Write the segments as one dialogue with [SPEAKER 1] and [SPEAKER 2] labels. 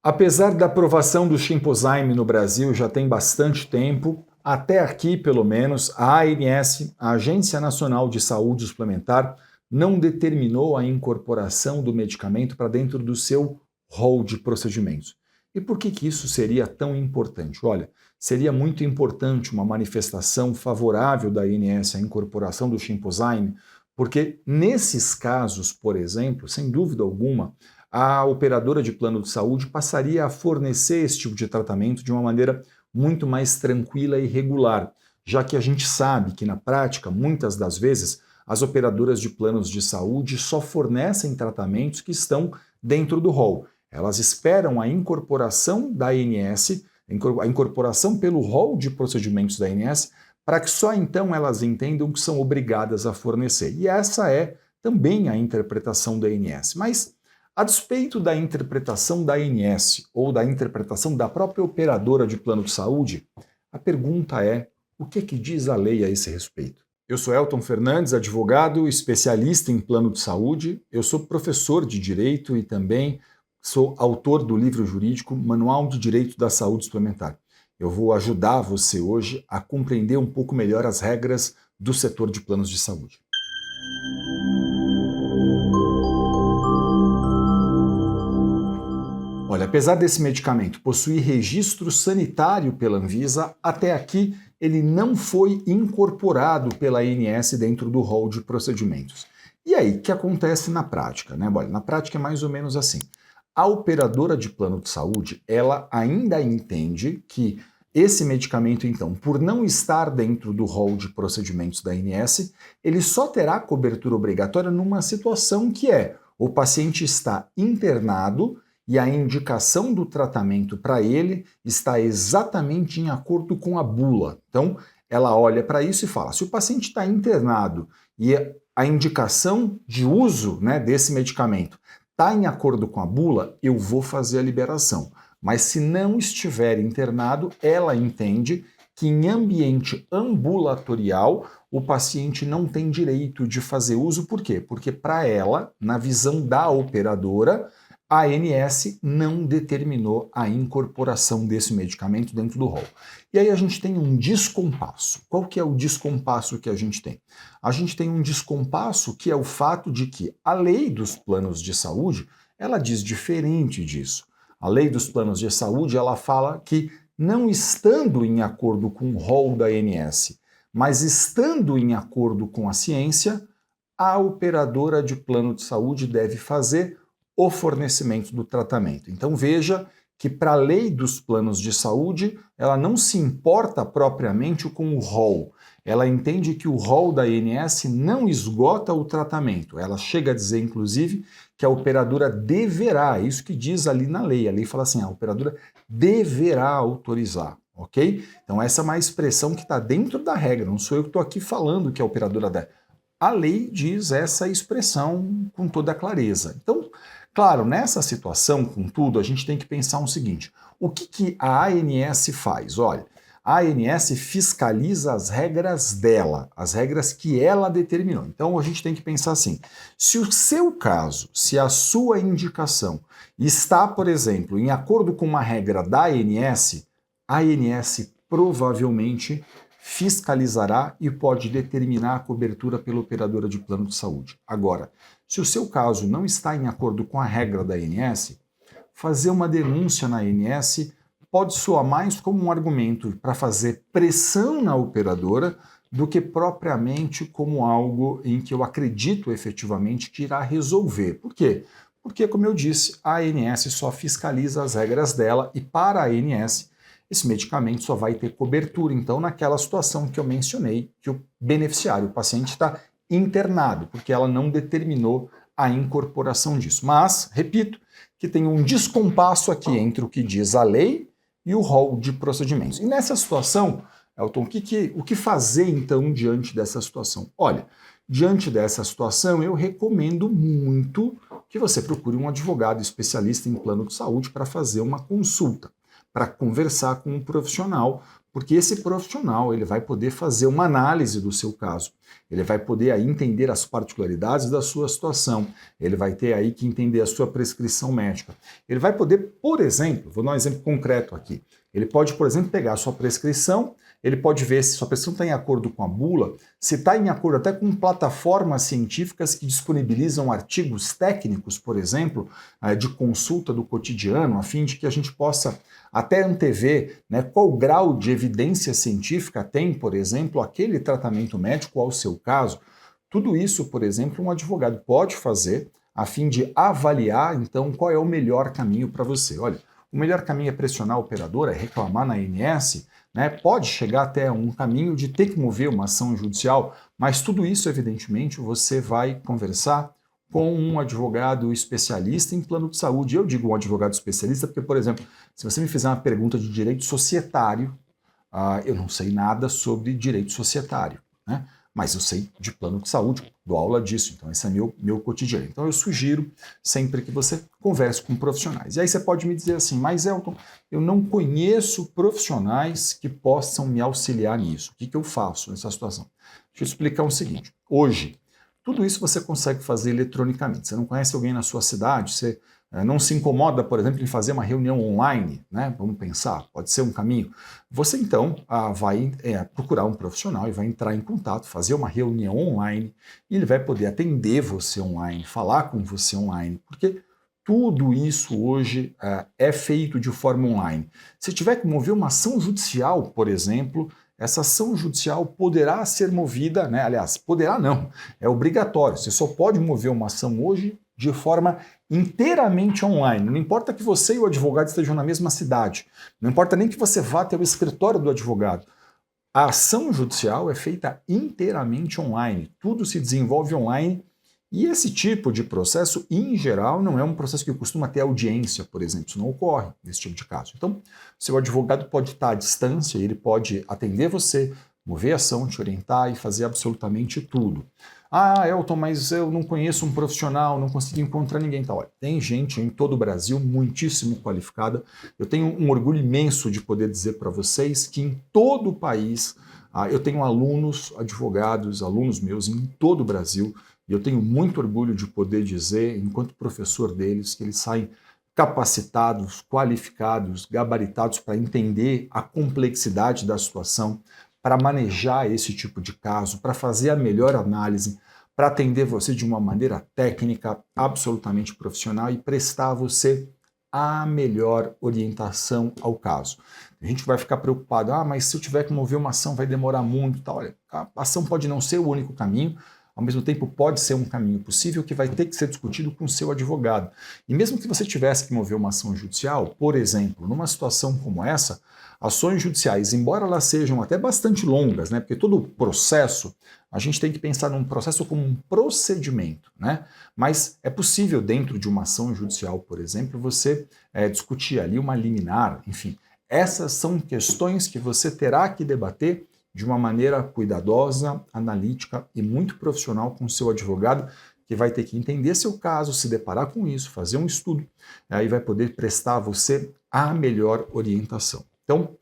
[SPEAKER 1] Apesar da aprovação do Chimpozyme no Brasil já tem bastante tempo, até aqui, pelo menos, a ANS, a Agência Nacional de Saúde Suplementar, não determinou a incorporação do medicamento para dentro do seu rol de procedimentos. E por que isso seria tão importante? Olha, seria muito importante uma manifestação favorável da ANS à incorporação do Chimpozyme, porque nesses casos, por exemplo, sem dúvida alguma, a operadora de plano de saúde passaria a fornecer esse tipo de tratamento de uma maneira muito mais tranquila e regular, já que a gente sabe que na prática, muitas das vezes, as operadoras de planos de saúde só fornecem tratamentos que estão dentro do rol. Elas esperam a incorporação da ANS, a incorporação pelo rol de procedimentos da ANS, para que só então elas entendam que são obrigadas a fornecer. E essa é também a interpretação da ANS. Mas, a despeito da interpretação da ANS ou da interpretação da própria operadora de plano de saúde, a pergunta é: o que diz a lei a esse respeito? Eu sou Elton Fernandes, advogado, especialista em plano de saúde. Eu sou professor de Direito e também sou autor do livro jurídico Manual de Direito da Saúde Suplementar. Eu vou ajudar você hoje a compreender um pouco melhor as regras do setor de planos de saúde. Olha, apesar desse medicamento possuir registro sanitário pela Anvisa, até aqui ele não foi incorporado pela ANS dentro do rol de procedimentos. E aí, o que acontece na prática? Olha, na prática é mais ou menos assim. A operadora de plano de saúde, ela ainda entende que esse medicamento, então, por não estar dentro do rol de procedimentos da ANS, ele só terá cobertura obrigatória numa situação que é: o paciente está internado e a indicação do tratamento para ele está exatamente em acordo com a bula. Então, ela olha para isso e fala: se o paciente está internado e a indicação de uso desse medicamento está em acordo com a bula, eu vou fazer a liberação. Mas se não estiver internado, ela entende que em ambiente ambulatorial o paciente não tem direito de fazer uso. Por quê? Porque para ela, na visão da operadora, a ANS não determinou a incorporação desse medicamento dentro do rol. E aí a gente tem um descompasso. Qual que é o descompasso que a gente tem? A gente tem um descompasso que é o fato de que a lei dos planos de saúde, ela diz diferente disso. A lei dos planos de saúde, ela fala que não estando em acordo com o rol da ANS, mas estando em acordo com a ciência, a operadora de plano de saúde deve fazer o fornecimento do tratamento. Então veja que para a lei dos planos de saúde, ela não se importa propriamente com o rol. Ela entende que o rol da ANS não esgota o tratamento. Ela chega a dizer, inclusive, que a operadora deverá, isso que diz ali na lei. A lei fala assim: a operadora deverá autorizar, ok? Então essa é uma expressão que está dentro da regra, não sou eu que estou aqui falando que a operadora deve. A lei diz essa expressão com toda a clareza. Então, claro, nessa situação, contudo, a gente tem que pensar o seguinte: o que a ANS faz? Olha, a ANS fiscaliza as regras dela, as regras que ela determinou. Então a gente tem que pensar assim: se o seu caso, se a sua indicação está, por exemplo, em acordo com uma regra da ANS, a ANS provavelmente fiscalizará e pode determinar a cobertura pela operadora de plano de saúde. Agora, se o seu caso não está em acordo com a regra da ANS, fazer uma denúncia na ANS pode soar mais como um argumento para fazer pressão na operadora do que propriamente como algo em que eu acredito efetivamente que irá resolver. Por quê? Porque, como eu disse, a ANS só fiscaliza as regras dela e para a ANS esse medicamento só vai ter cobertura, então, naquela situação que eu mencionei, que o beneficiário, o paciente, está internado, porque ela não determinou a incorporação disso. Mas, repito, que tem um descompasso aqui entre o que diz a lei e o rol de procedimentos. E nessa situação, Elton, o que fazer, então, diante dessa situação? Olha, diante dessa situação, eu recomendo muito que você procure um advogado especialista em plano de saúde para fazer uma consulta, para conversar com um profissional, porque esse profissional ele vai poder fazer uma análise do seu caso. Ele vai poder aí entender as particularidades da sua situação, ele vai ter aí que entender a sua prescrição médica. Ele vai poder, por exemplo, vou dar um exemplo concreto aqui, ele pode, por exemplo, pegar a sua prescrição, ele pode ver se sua prescrição está em acordo com a bula, se está em acordo até com plataformas científicas que disponibilizam artigos técnicos, por exemplo, de consulta do cotidiano, a fim de que a gente possa até antever, né, qual grau de evidência científica tem, por exemplo, aquele tratamento médico ao seu caso. Tudo isso, por exemplo, um advogado pode fazer a fim de avaliar, então, qual é o melhor caminho para você. Olha, o melhor caminho é pressionar a operadora, é reclamar na ANS, né? Pode chegar até um caminho de ter que mover uma ação judicial, mas tudo isso, evidentemente, você vai conversar com um advogado especialista em plano de saúde. Eu digo um advogado especialista porque, por exemplo, se você me fizer uma pergunta de direito societário, eu não sei nada sobre direito societário, né? Mas eu sei de plano de saúde, dou aula disso, então esse é meu cotidiano. Então eu sugiro sempre que você converse com profissionais. E aí você pode me dizer assim, mas Elton, eu não conheço profissionais que possam me auxiliar nisso. O que eu faço nessa situação? Deixa eu explicar o seguinte. Hoje, tudo isso você consegue fazer eletronicamente. Você não conhece alguém na sua cidade, você não se incomoda, por exemplo, em fazer uma reunião online, né? Vamos pensar, pode ser um caminho. Você então vai procurar um profissional e vai entrar em contato, fazer uma reunião online e ele vai poder atender você online, falar com você online, porque tudo isso hoje é feito de forma online. Se tiver que mover uma ação judicial, por exemplo, essa ação judicial poderá ser movida, né? Aliás, poderá não, é obrigatório. Você só pode mover uma ação hoje de forma inteiramente online. Não importa que você e o advogado estejam na mesma cidade, não importa nem que você vá até o escritório do advogado. A ação judicial é feita inteiramente online, tudo se desenvolve online e esse tipo de processo, em geral, não é um processo que costuma ter audiência, por exemplo, isso não ocorre nesse tipo de caso. Então, seu advogado pode estar à distância, ele pode atender você, mover a ação, te orientar e fazer absolutamente tudo. Ah, Elton, mas eu não conheço um profissional, não consegui encontrar ninguém. Então, olha, tem gente em todo o Brasil muitíssimo qualificada. Eu tenho um orgulho imenso de poder dizer para vocês que em todo o país eu tenho alunos, advogados, alunos meus em todo o Brasil, e eu tenho muito orgulho de poder dizer, enquanto professor deles, que eles saem capacitados, qualificados, gabaritados para entender a complexidade da situação, para manejar esse tipo de caso, para fazer a melhor análise, para atender você de uma maneira técnica, absolutamente profissional e prestar a você a melhor orientação ao caso. A gente vai ficar preocupado, mas se eu tiver que mover uma ação vai demorar muito, tá? Olha, a ação pode não ser o único caminho, ao mesmo tempo pode ser um caminho possível que vai ter que ser discutido com o seu advogado. E mesmo que você tivesse que mover uma ação judicial, por exemplo, numa situação como essa, ações judiciais, embora elas sejam até bastante longas, né, porque todo processo, a gente tem que pensar num processo como um procedimento, né? Mas é possível dentro de uma ação judicial, por exemplo, você discutir ali uma liminar, enfim. Essas são questões que você terá que debater de uma maneira cuidadosa, analítica e muito profissional com o seu advogado, que vai ter que entender seu caso, se deparar com isso, fazer um estudo, aí vai poder prestar a você a melhor orientação. Então,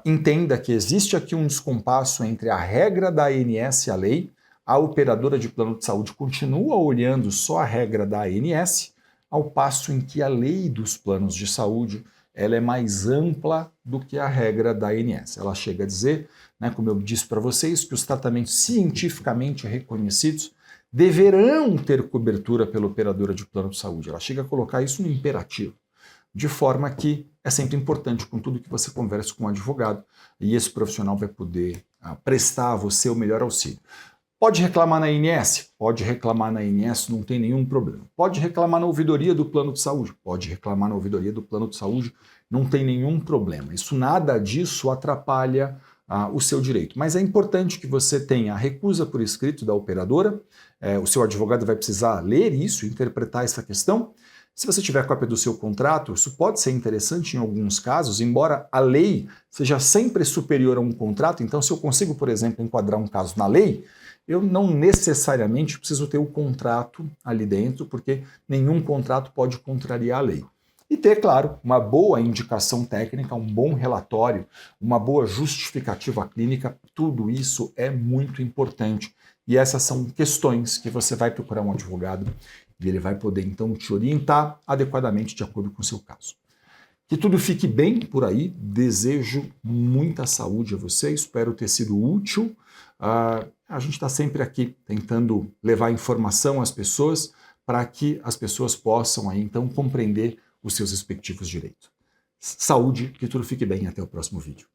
[SPEAKER 1] entenda que existe aqui um descompasso entre a regra da ANS e a lei. A operadora de plano de saúde continua olhando só a regra da ANS, ao passo em que a lei dos planos de saúde ela é mais ampla do que a regra da ANS. Ela chega a dizer, né, como eu disse para vocês, que os tratamentos cientificamente reconhecidos deverão ter cobertura pela operadora de plano de saúde. Ela chega a colocar isso no imperativo, de forma que é sempre importante, contudo, que você converse com um advogado e esse profissional vai poder prestar a você o melhor auxílio. Pode reclamar na ANS? Pode reclamar na ANS, não tem nenhum problema. Pode reclamar na ouvidoria do plano de saúde? Pode reclamar na ouvidoria do plano de saúde, não tem nenhum problema. Nada disso atrapalha o seu direito. Mas é importante que você tenha a recusa por escrito da operadora, o seu advogado vai precisar ler isso, interpretar essa questão. Se você tiver cópia do seu contrato, isso pode ser interessante em alguns casos, embora a lei seja sempre superior a um contrato. Então, se eu consigo, por exemplo, enquadrar um caso na lei, eu não necessariamente preciso ter o contrato ali dentro, porque nenhum contrato pode contrariar a lei. E ter, claro, uma boa indicação técnica, um bom relatório, uma boa justificativa clínica, tudo isso é muito importante. E essas são questões que você vai procurar um advogado e ele vai poder então te orientar adequadamente de acordo com o seu caso. Que tudo fique bem por aí, desejo muita saúde a você, espero ter sido útil. A gente está sempre aqui tentando levar informação às pessoas para que as pessoas possam aí então compreender os seus respectivos direitos. Saúde, que tudo fique bem, até o próximo vídeo.